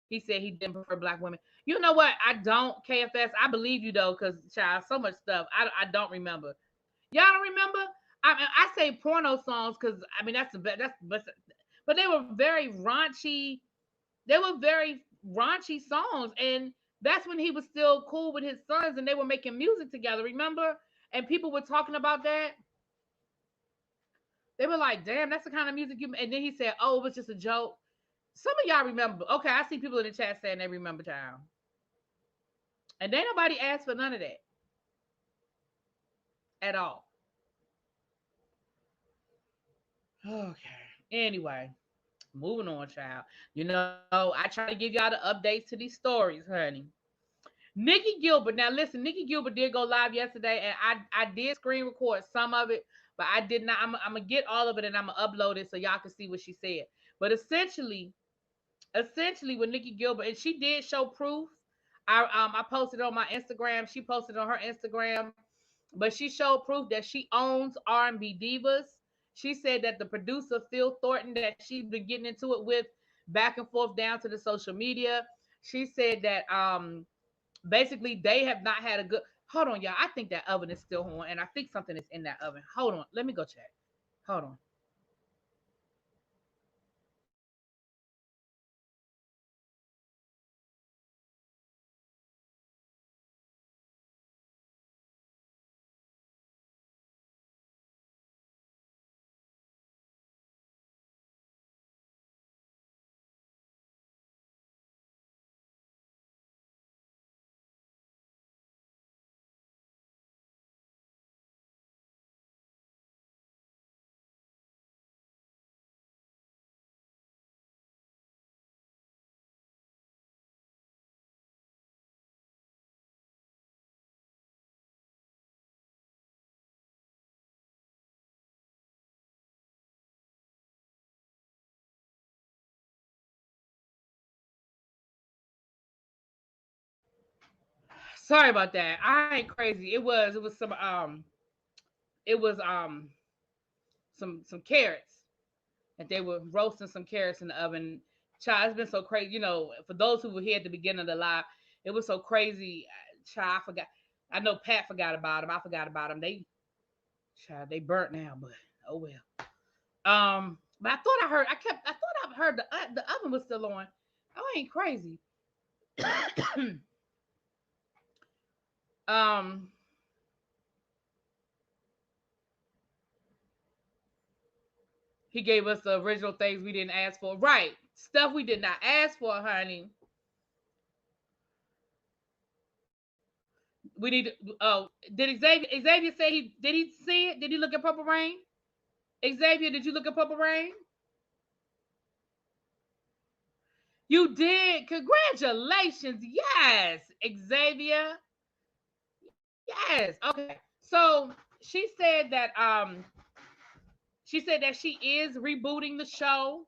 He said he didn't prefer black women. You know what? I don't, KFS. I believe you though, because child, so much stuff. I don't remember. Y'all don't remember? I say porno songs because I mean that's the best. But they were very raunchy. They were very raunchy songs, and that's when he was still cool with his sons, and they were making music together. Remember? And people were talking about that. They were like, "Damn, that's the kind of music you." And then he said, "Oh, it was just a joke." Some of y'all remember. Okay, I see people in the chat saying they remember time, and ain't nobody asked for none of that at all. Okay. Anyway, moving on, child. I try to give y'all the updates to these stories, honey. Nikki Gilbert. Now listen, Nikki Gilbert did go live yesterday, and I did screen record some of it, but I did not. I'm gonna get all of it and I'm gonna upload it so y'all can see what she said. But essentially with Nikki Gilbert, and she did show proof. I posted on my Instagram. She posted on her Instagram, but she showed proof that she owns R&B Divas. She said that the producer Phil Thornton that she's been getting into it with back and forth down to the social media. She said that basically they have not had a good. Hold on, y'all. I think that oven is still on, and I think something is in that oven. Hold on. Let me go check. Hold on. Sorry about that. I ain't crazy. It was some carrots, and they were roasting some carrots in the oven. Child, it's been so crazy. For those who were here at the beginning of the live, it was so crazy. Child, I forgot. I know Pat forgot about them. I forgot about them. They burnt now, but oh well. But I thought I heard. I thought I heard the oven was still on. Oh, I ain't crazy. um, he gave us the original things we didn't ask for. Right, stuff we did not ask for, honey. We need. Oh, did Xavier say he see it? Did he look at Purple Rain? Xavier, did you look at Purple Rain? You did. Congratulations. Yes, Xavier. Yes. Okay. So she said that she is rebooting the show,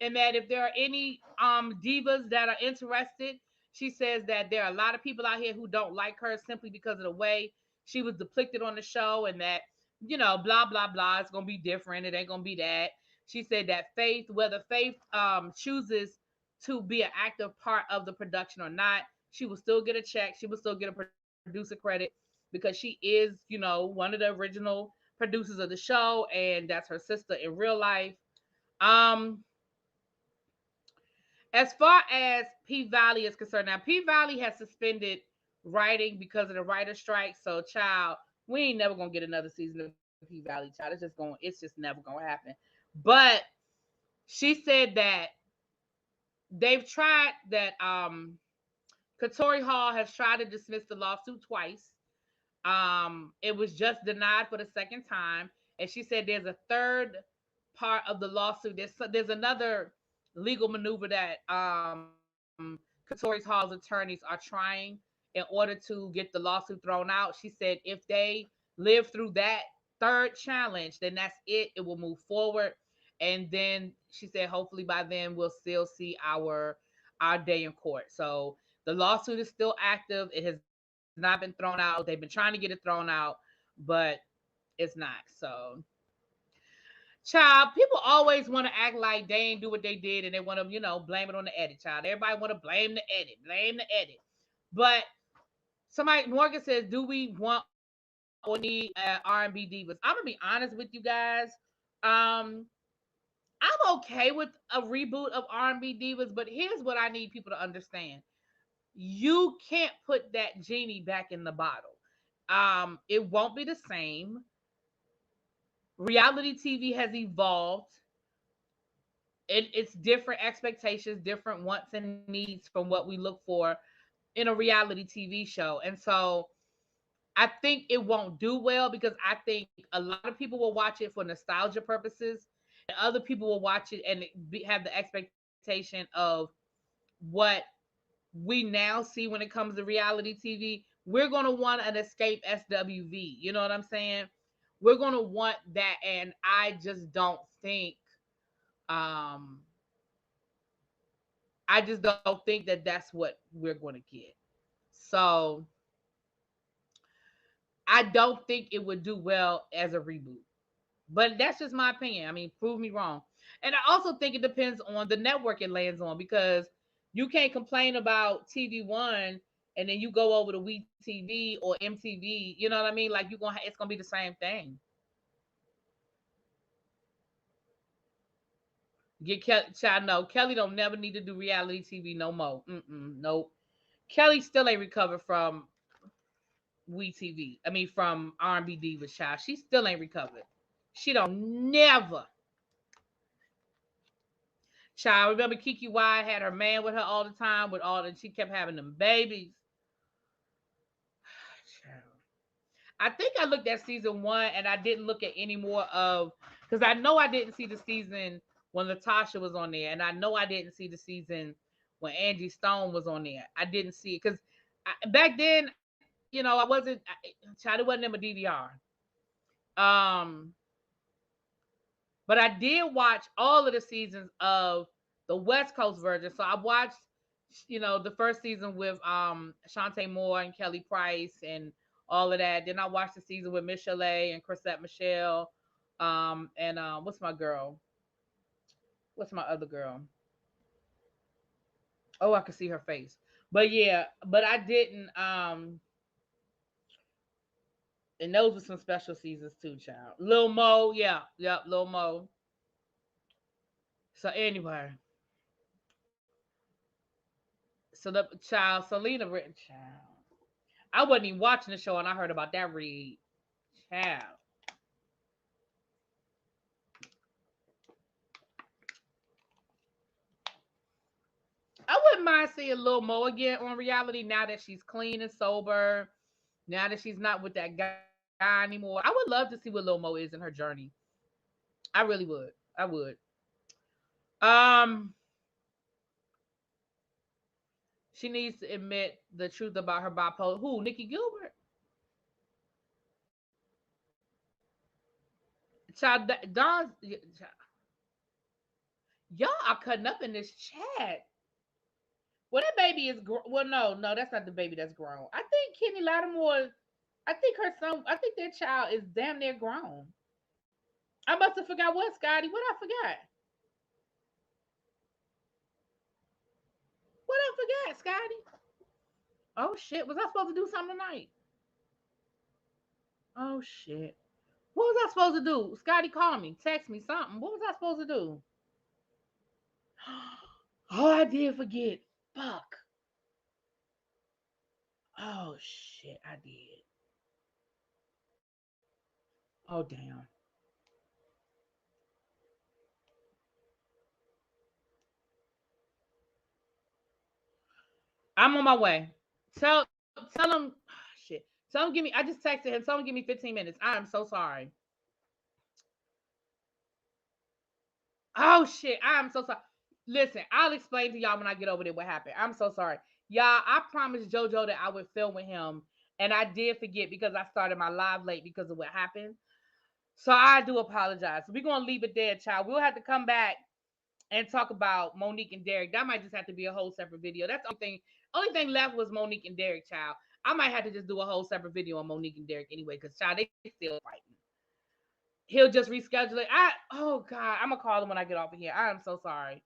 and that if there are any divas that are interested, she says that there are a lot of people out here who don't like her simply because of the way she was depicted on the show, and that blah blah blah, it's gonna be different, it ain't gonna be that. She said that whether Faith chooses to be an active part of the production or not, she will still get a check, she will still get a producer credit, because she is one of the original producers of the show, and that's her sister in real life. Um, as far as P Valley is concerned, now P Valley has suspended writing because of the writer strike. So, child, we ain't never gonna get another season of P Valley, child. It's just never gonna happen. But she said that they've tried that. Katori Hall has tried to dismiss the lawsuit twice. It was just denied for the second time, and she said there's a third part of the lawsuit. There's another legal maneuver that Katori Hall's attorneys are trying in order to get the lawsuit thrown out. She said if they live through that third challenge, then that's it. It will move forward, and then she said hopefully by then we'll still see our day in court. So the lawsuit is still active. It has not been thrown out. They've been trying to get it thrown out, but it's not. So, child, people always want to act like they ain't do what they did, and they want to, blame it on the edit, child. Everybody want to blame the edit. But somebody, Morgan says, do we want or need R&B divas. I'm gonna be honest with you guys. Um, I'm okay with a reboot of R&B divas, but here's what I need people to understand: you can't put that genie back in the bottle. It won't be the same. Reality TV has evolved. It's different expectations, different wants and needs from what we look for in a reality TV show. And so I think it won't do well because I think a lot of people will watch it for nostalgia purposes, and other people will watch it and have the expectation of what we now see when it comes to reality TV. We're going to want an escape SWV. You know what I'm saying? We're going to want that. And I just don't think, um, I just don't think that that's what we're going to get. So I don't think it would do well as a reboot. But that's just my opinion. I mean, prove me wrong. And I also think it depends on the network it lands on because you can't complain about TV One and then you go over to WeTV or MTV. You know what I mean? Like it's gonna be the same thing. Get Kelly, child. No, Kelly don't never need to do reality TV no more. Nope. Kelly still ain't recovered from WeTV. I mean, from R&B Divas, child. She still ain't recovered. She don't never. Child, remember Kiki Y had her man with her all the time with all and she kept having them babies. Child. I think I looked at season one and I didn't look at any more of because I know I didn't see the season when Latasha was on there, and I know I didn't see the season when Angie Stone was on there. I didn't see it because back then, I wasn't. Child, it wasn't in my DVR. Um, but I did watch all of the seasons of the West Coast version. So I watched, the first season with Shantae Moore and Kelly Price and all of that. Then I watched the season with Miss Chalet and Chrisette Michelle. And what's my girl? What's my other girl? Oh, I could see her face. But yeah, but I didn't. And those were some special seasons too, child. Lil Mo, yeah, yep, Lil Mo. So anyway, so the child, Selena written child. I wasn't even watching the show, and I heard about that read. Child, I wouldn't mind seeing Lil Mo again on reality now that she's clean and sober. Now that she's not with that guy anymore, I would love to see what Lil Mo is in her journey. I really would. I would. Um, she needs to admit the truth about her bipolar. Who? Nikki Gilbert? Child, Don's. Y'all are cutting up in this chat. Well, that baby is. Well, no, that's not the baby that's grown. I think Kenny Lattimore. I think her son. I think their child is damn near grown. I must have forgot what Scotty. What I forgot? What I forgot, Scotty? Oh shit! Was I supposed to do something tonight? Oh shit! What was I supposed to do? Scotty, call me, text me something. What was I supposed to do? Oh, I did forget. Fuck. Oh shit! I did. Oh damn. I'm on my way. Tell him shit. Tell him give me. I just texted him. Tell him give me 15 minutes. I am so sorry. Oh shit. I am so sorry. Listen, I'll explain to y'all when I get over there what happened. I'm so sorry. Y'all, I promised JoJo that I would film with him. And I did forget because I started my live late because of what happened. So I do apologize. So we're gonna leave it there, child. We'll have to come back and talk about Monique and Derek. That might just have to be a whole separate video. That's the only thing. Only thing left was Monique and Derek, child. I might have to just do a whole separate video on Monique and Derek anyway, because child, they still fighting. He'll just reschedule it. Oh god, I'm gonna call him when I get off of here. I am so sorry.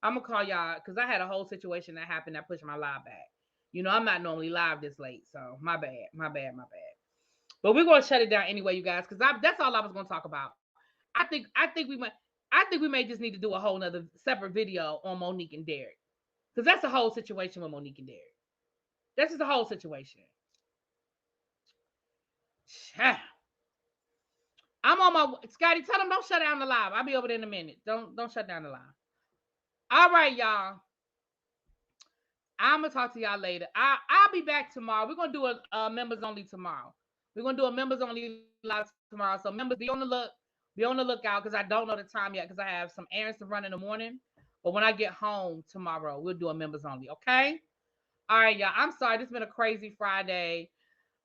I'm gonna call y'all because I had a whole situation that happened that pushed my live back. I'm not normally live this late, so my bad, my bad, my bad. But we're gonna shut it down anyway, you guys, because that's all I was gonna talk about. I think we may just need to do a whole nother separate video on Monique and Derek. Because that's the whole situation with Monique and Derek. This is the whole situation. I'm on my Scotty. Tell them don't shut down the live. I'll be over there in a minute. Don't shut down the live. All right, y'all. I'm gonna talk to y'all later. I'll be back tomorrow. We're gonna do a members only tomorrow. We're gonna do a members only live tomorrow. So members, be on the lookout because I don't know the time yet because I have some errands to run in the morning. But when I get home tomorrow, we'll do a members only. Okay. All right, y'all. I'm sorry. This has been a crazy Friday.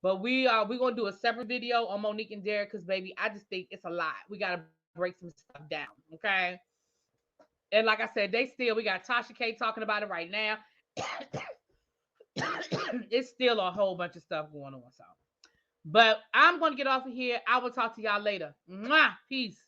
But we're gonna do a separate video on Monique and Derek because baby, I just think it's a lot. We gotta break some stuff down, okay? And like I said, we got Tasha K talking about it right now. It's still a whole bunch of stuff going on. So, but I'm gonna get off of here. I will talk to y'all later. Mwah! Peace.